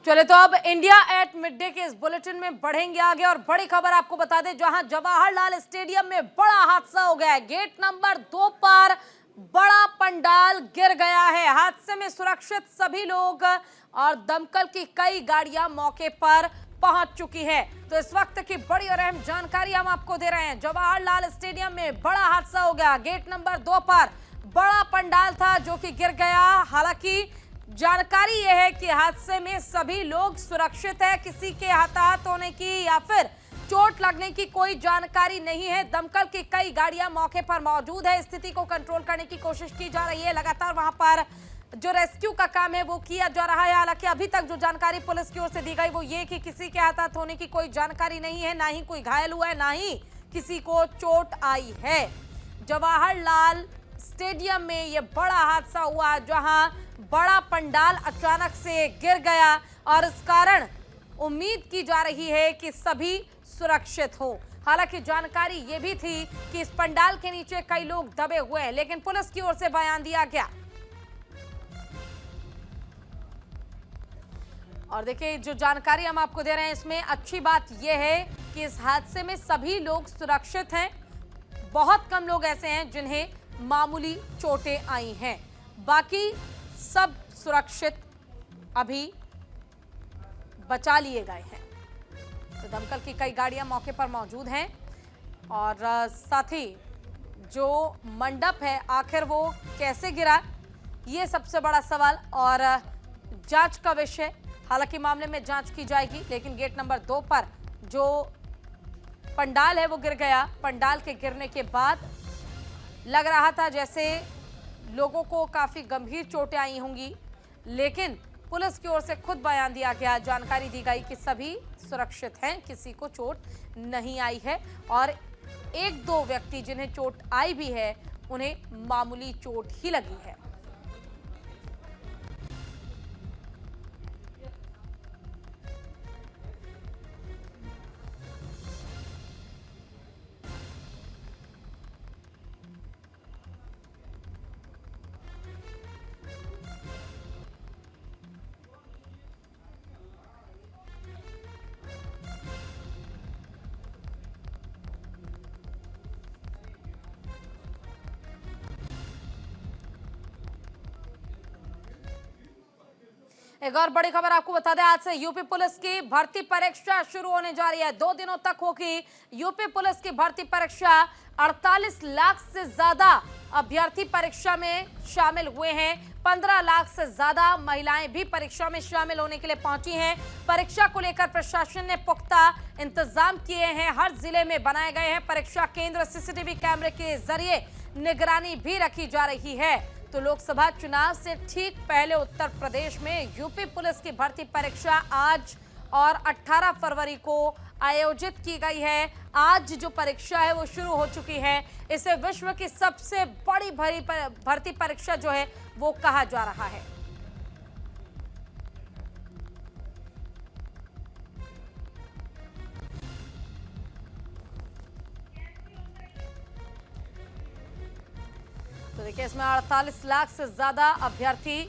चले तो अब इंडिया एट मिड डे के इस बुलेटिन में बढ़ेंगे आगे और बड़ी खबर आपको बता दें, जहां जवाहरलाल स्टेडियम में बड़ा हादसा हो गया है। गेट नंबर 2 पर बड़ा पंडाल गिर गया है। हादसे में सुरक्षित सभी लोग और दमकल की कई गाड़ियां मौके पर पहुंच चुकी है। तो इस वक्त की बड़ी और अहम जानकारी हम आपको दे रहे हैं। जवाहरलाल स्टेडियम में बड़ा हादसा हो गया। गेट नंबर 2 पर बड़ा पंडाल था जो कि गिर गया। हालांकि जानकारी यह है कि हादसे में सभी लोग सुरक्षित है, किसी के हताहत होने की या फिर चोट लगने की कोई जानकारी नहीं है। दमकल की कई गाड़ियां मौके पर मौजूद है। स्थिति को कंट्रोल करने की कोशिश की जा रही है। लगातार वहां पर जो रेस्क्यू का काम है वो किया जा रहा है। हालांकि अभी तक जो जानकारी पुलिस की ओर से दी गई वो ये कि किसी के हताहत होने की कोई जानकारी नहीं है, ना ही कोई घायल हुआ है, ना ही किसी को चोट आई है। जवाहरलाल स्टेडियम में यह बड़ा हादसा हुआ जहां बड़ा पंडाल अचानक से गिर गया और इस कारण उम्मीद की जा रही है कि सभी सुरक्षित हो। हालांकि जानकारी यह भी थी कि इस पंडाल के नीचे कई लोग दबे हुए हैं, लेकिन पुलिस की ओर से बयान दिया गया। और देखिए, जो जानकारी हम आपको दे रहे हैं इसमें अच्छी बात यह है कि इस हादसे में सभी लोग सुरक्षित हैं। बहुत कम लोग ऐसे हैं जिन्हें मामूली चोटें आई हैं, बाकी सब सुरक्षित अभी बचा लिए गए हैं। तो दमकल की कई गाड़ियां मौके पर मौजूद हैं और साथ ही जो मंडप है आखिर वो कैसे गिरा, ये सबसे बड़ा सवाल और जांच का विषय। हालांकि मामले में जांच की जाएगी, लेकिन गेट नंबर 2 पर जो पंडाल है वो गिर गया। पंडाल के गिरने के बाद लग रहा था जैसे लोगों को काफी गंभीर चोटें आई होंगी, लेकिन पुलिस की ओर से खुद बयान दिया गया, जानकारी दी गई कि सभी सुरक्षित हैं, किसी को चोट नहीं आई है और एक दो व्यक्ति जिन्हें चोट आई भी है उन्हें मामूली चोट ही लगी है। एक और बड़ी खबर आपको बता दें, आज से यूपी पुलिस की भर्ती परीक्षा शुरू होने जा रही है। 2 दिनों तक होगी यूपी पुलिस की भर्ती परीक्षा। 48 लाख से ज्यादा अभ्यर्थी परीक्षा में शामिल हुए हैं। 15 लाख से ज्यादा महिलाएं भी परीक्षा में शामिल होने के लिए पहुंची हैं। परीक्षा को लेकर प्रशासन ने पुख्ता इंतजाम किए हैं। हर जिले में बनाए गए हैं परीक्षा केंद्र। सीसीटीवी कैमरे के जरिए निगरानी भी रखी जा रही है। तो लोकसभा चुनाव से ठीक पहले उत्तर प्रदेश में यूपी पुलिस की भर्ती परीक्षा आज और 18 फरवरी को आयोजित की गई है। आज जो परीक्षा है वो शुरू हो चुकी है। इसे विश्व की सबसे बड़ी भर्ती परीक्षा जो है वो कहा जा रहा है। तो देखिए, इसमें 48 लाख से ज्यादा अभ्यर्थी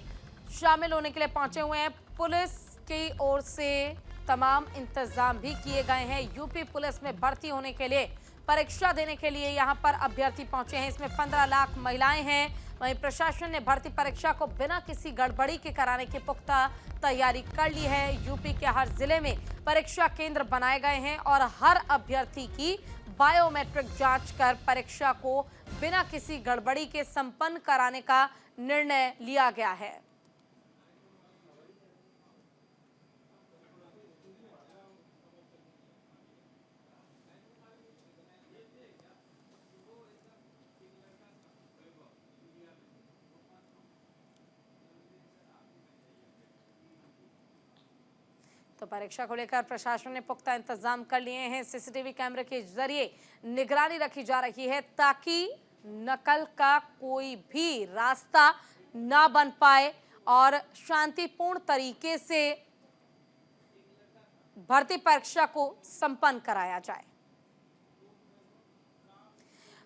शामिल होने के लिए पहुंचे हुए हैं। पुलिस की ओर से तमाम इंतजाम भी किए गए हैं। यूपी पुलिस में भर्ती होने के लिए, परीक्षा देने के लिए यहां पर अभ्यर्थी पहुंचे हैं। इसमें 15 लाख महिलाएं हैं। वहीं प्रशासन ने भर्ती परीक्षा को बिना किसी गड़बड़ी के कराने की पुख्ता तैयारी कर ली है। यूपी के हर जिले में परीक्षा केंद्र बनाए गए हैं और हर अभ्यर्थी की बायोमेट्रिक जांच कर परीक्षा को बिना किसी गड़बड़ी के संपन्न कराने का निर्णय लिया गया है। तो परीक्षा को लेकर प्रशासन ने पुख्ता इंतजाम कर लिए हैं। सीसीटीवी कैमरे के जरिए निगरानी रखी जा रही है ताकि नकल का कोई भी रास्ता ना बन पाए और शांतिपूर्ण तरीके से भर्ती परीक्षा को संपन्न कराया जाए।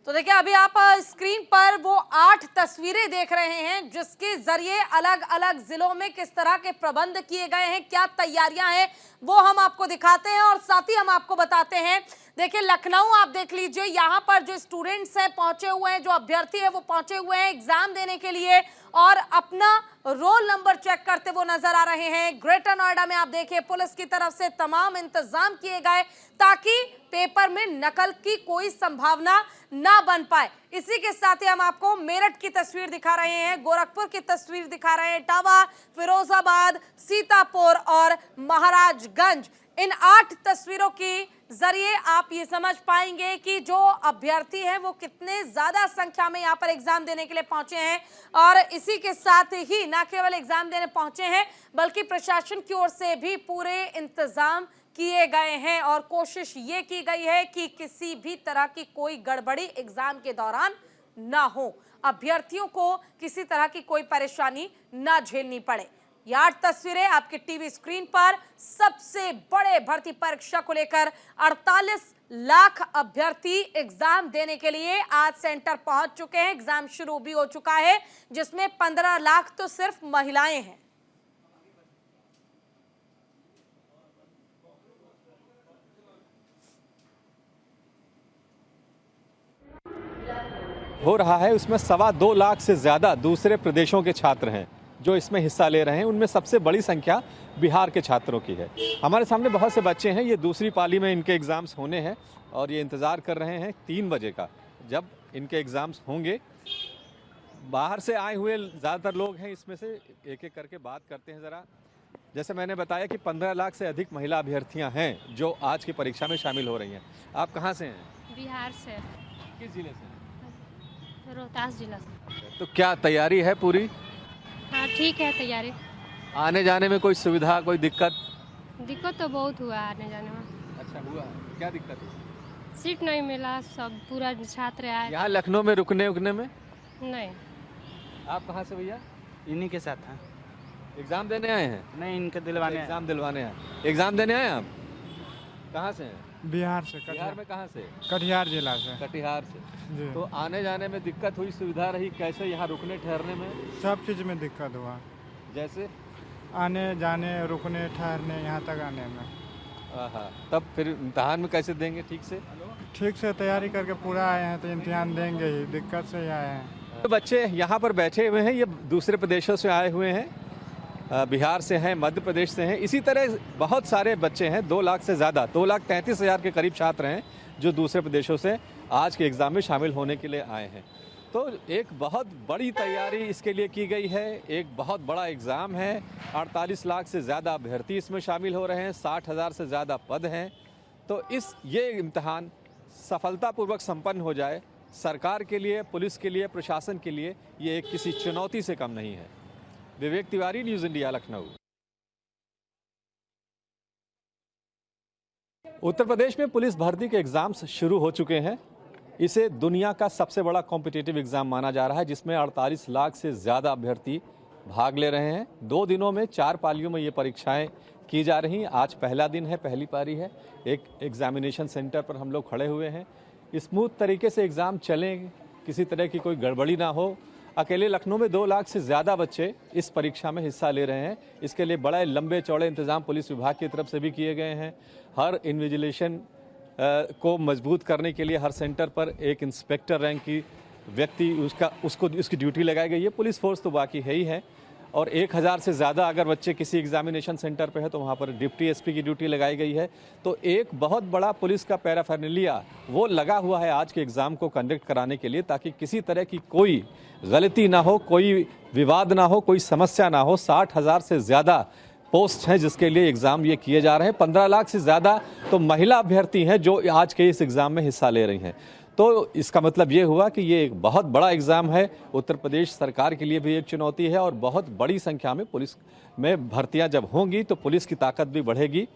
तो देखिए अभी आप स्क्रीन पर वो 8 तस्वीरें देख रहे हैं जिसके जरिए अलग अलग जिलों में किस तरह के प्रबंध किए गए हैं, क्या तैयारियां हैं वो हम आपको दिखाते हैं और साथ ही हम आपको बताते हैं। देखिए लखनऊ आप देख लीजिए, यहाँ पर जो स्टूडेंट्स हैं पहुंचे हुए हैं, जो अभ्यर्थी है वो पहुंचे हुए हैं एग्जाम देने के लिए और अपना रोल नंबर चेक करते वो नजर आ रहे हैं। ग्रेटर नोएडा में आप देखिए पुलिस की तरफ से तमाम इंतजाम किए गए ताकि पेपर में नकल की कोई संभावना ना बन पाए। इसी के साथ ही हम आपको मेरठ की तस्वीर दिखा रहे हैं, गोरखपुर की तस्वीर दिखा रहे हैं, इटावा, फिरोजाबाद, सीतापुर और महाराजगंज। इन 8 तस्वीरों की जरिए आप ये समझ पाएंगे कि जो अभ्यर्थी हैं वो कितने ज्यादा संख्या में यहाँ पर एग्जाम देने के लिए पहुंचे हैं और इसी के साथ ही न केवल एग्जाम देने पहुंचे हैं बल्कि प्रशासन की ओर से भी पूरे इंतजाम किए गए हैं और कोशिश ये की गई है कि किसी भी तरह की कोई गड़बड़ी एग्जाम के दौरान ना हो, अभ्यर्थियों को किसी तरह की कोई परेशानी ना झेलनी पड़े। ये 8 तस्वीरें आपके टीवी स्क्रीन पर सबसे बड़े भर्ती परीक्षा को लेकर 48 लाख अभ्यर्थी एग्जाम देने के लिए आज सेंटर पहुंच चुके हैं। एग्जाम शुरू भी हो चुका है जिसमें 15 लाख तो सिर्फ महिलाएं हैं। हो रहा है उसमें 2.25 लाख से ज़्यादा दूसरे प्रदेशों के छात्र हैं जो इसमें हिस्सा ले रहे हैं। उनमें सबसे बड़ी संख्या बिहार के छात्रों की है। हमारे सामने बहुत से बच्चे हैं, ये दूसरी पाली में इनके एग्ज़ाम्स होने हैं और ये इंतज़ार कर रहे हैं 3 बजे का जब इनके एग्ज़ाम्स होंगे। बाहर से आए हुए ज़्यादातर लोग हैं, इसमें से एक एक करके बात करते हैं ज़रा। जैसे मैंने बताया कि 15 लाख से अधिक महिला अभ्यर्थियाँ हैं जो आज की परीक्षा में शामिल हो रही हैं। आप कहाँ से हैं? बिहार से। किस ज़िले से? रोहतास जिला से। तो क्या तैयारी है पूरी? हाँ ठीक है तैयारी। आने जाने में कोई सुविधा, कोई दिक्कत? दिक्कत तो बहुत हुआ आने जाने में। अच्छा हुआ, क्या दिक्कत है? सीट नहीं मिला, सब पूरा छात्र आए। यहाँ लखनऊ में रुकने में? नहीं। आप कहाँ से भैया? इन्हीं के साथ हैं। एग्जाम देने आए हैं? नहीं, इनके दिलवाने हैं। एग्जाम दिलवाने आए। एग्जाम देने आए आप? कहाँ से हैं? बिहार से। बिहार में कहाँ से? कटिहार जिला से। कटिहार से। जी। तो आने जाने में दिक्कत हुई, सुविधा रही कैसे यहाँ रुकने ठहरने में? सब चीज़ में दिक्कत हुआ, जैसे आने जाने, रुकने ठहरने, यहाँ तक आने में। तब फिर इम्तहान में कैसे देंगे? ठीक से? ठीक से तैयारी करके पूरा आए हैं तो इम्तिहान देंगे ही, दिक्कत से ही आए हैं। तो बच्चे यहाँ पर बैठे हुए हैं, ये दूसरे प्रदेशों से आए हुए हैं, बिहार से हैं, मध्य प्रदेश से हैं। इसी तरह बहुत सारे बच्चे हैं, 2 लाख से ज़्यादा, 2,33,000 के करीब छात्र हैं जो दूसरे प्रदेशों से आज के एग्ज़ाम में शामिल होने के लिए आए हैं। तो एक बहुत बड़ी तैयारी इसके लिए की गई है, एक बहुत बड़ा एग्ज़ाम है। 48 लाख से ज़्यादा अभ्यर्थी इसमें शामिल हो रहे हैं, 60,000 से ज़्यादा पद हैं। तो ये इम्तहान सफलतापूर्वक संपन्न हो जाए, सरकार के लिए, पुलिस के लिए, प्रशासन के लिए ये एक किसी चुनौती से कम नहीं है। Vivek Tiwari, news India, Lucknow. उत्तर प्रदेश में पुलिस भर्ती के एग्जाम्स शुरू हो चुके हैं। इसे दुनिया का सबसे बड़ा कॉम्पिटिटिव एग्जाम माना जा रहा है जिसमें 48 लाख से ज़्यादा अभ्यर्थी भाग ले रहे हैं। 2 दिनों में 4 पालियों में ये परीक्षाएं की जा रही हैं। आज पहला दिन है, पहली पारी है। एक एग्जामिनेशन सेंटर पर हम लोग खड़े हुए हैं। स्मूथ तरीके से एग्ज़ाम चलें, किसी तरह की कोई गड़बड़ी ना हो। अकेले लखनऊ में 2 लाख से ज़्यादा बच्चे इस परीक्षा में हिस्सा ले रहे हैं। इसके लिए बड़े लंबे चौड़े इंतजाम पुलिस विभाग की तरफ से भी किए गए हैं। हर इन्विजिलेशन को मजबूत करने के लिए हर सेंटर पर एक इंस्पेक्टर रैंक की व्यक्ति उसकी ड्यूटी लगाई गई है। पुलिस फोर्स तो बाकी है ही है और 1000 से ज़्यादा अगर बच्चे किसी एग्जामिनेशन सेंटर पे है तो वहाँ पर डिप्टी एसपी की ड्यूटी लगाई गई है। तो एक बहुत बड़ा पुलिस का पैराफर्नेलिया वो लगा हुआ है आज के एग्ज़ाम को कंडक्ट कराने के लिए, ताकि किसी तरह की कोई गलती ना हो, कोई विवाद ना हो, कोई समस्या ना हो। 60,000 से ज़्यादा पोस्ट हैं जिसके लिए एग्ज़ाम ये किए जा रहे हैं। 15 लाख से ज़्यादा तो महिला अभ्यर्थी हैं जो आज के इस एग्ज़ाम में हिस्सा ले रही हैं। तो इसका मतलब ये हुआ कि ये एक बहुत बड़ा एग्ज़ाम है। उत्तर प्रदेश सरकार के लिए भी एक चुनौती है और बहुत बड़ी संख्या में पुलिस में भर्तियां जब होंगी तो पुलिस की ताकत भी बढ़ेगी।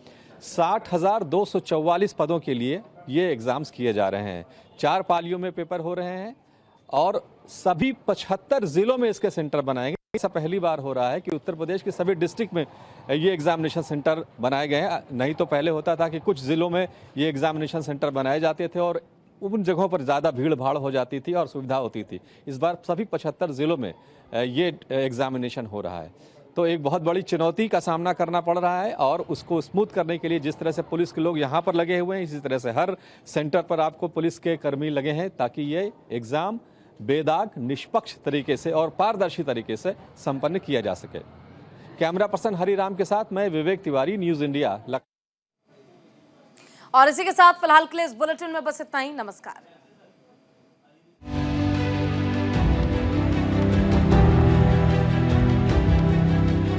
60,244 पदों के लिए ये एग्ज़ाम्स किए जा रहे हैं। 4 पालियों में पेपर हो रहे हैं और सभी 75 ज़िलों में इसके सेंटर बनाएंगे। ऐसा पहली बार हो रहा है कि उत्तर प्रदेश के सभी डिस्ट्रिक्ट में ये एग्जामिनेशन सेंटर बनाए गए हैं। नहीं तो पहले होता था कि कुछ ज़िलों में ये एग्जामिनेशन सेंटर बनाए जाते थे और उन जगहों पर ज़्यादा भीड़ भाड़ हो जाती थी और सुविधा होती थी। इस बार सभी 75 जिलों में ये एग्जामिनेशन हो रहा है, तो एक बहुत बड़ी चुनौती का सामना करना पड़ रहा है और उसको स्मूथ करने के लिए जिस तरह से पुलिस के लोग यहाँ पर लगे हुए हैं, इसी तरह से हर सेंटर पर आपको पुलिस के कर्मी लगे हैं ताकि ये एग्ज़ाम बेदाग, निष्पक्ष तरीके से और पारदर्शी तरीके से संपन्न किया जा सके। कैमरा पर्सन हरिराम के साथ मैं विवेक तिवारी, न्यूज़ इंडिया। और इसी के साथ फिलहाल के लिए इस बुलेटिन में बस इतना ही। नमस्कार।